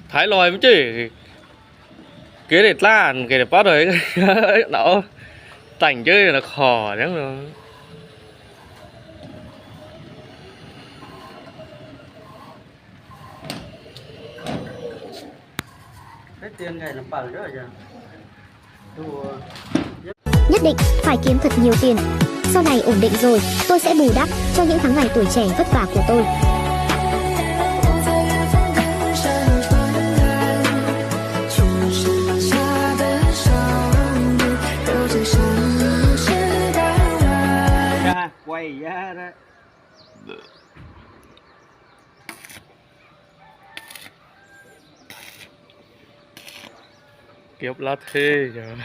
Thái lòi mới chứ cái để lan cái để bắt rồi nó tảnh chơi là khó nhá rồi. Cái tiền này là bằng đó rồi. Nhất định phải kiếm thật nhiều tiền. Sau này ổn định rồi, tôi sẽ bù đắp cho những tháng ngày tuổi trẻ vất vả của tôi. Quay ra đó. Kiếp lá thê nhờ.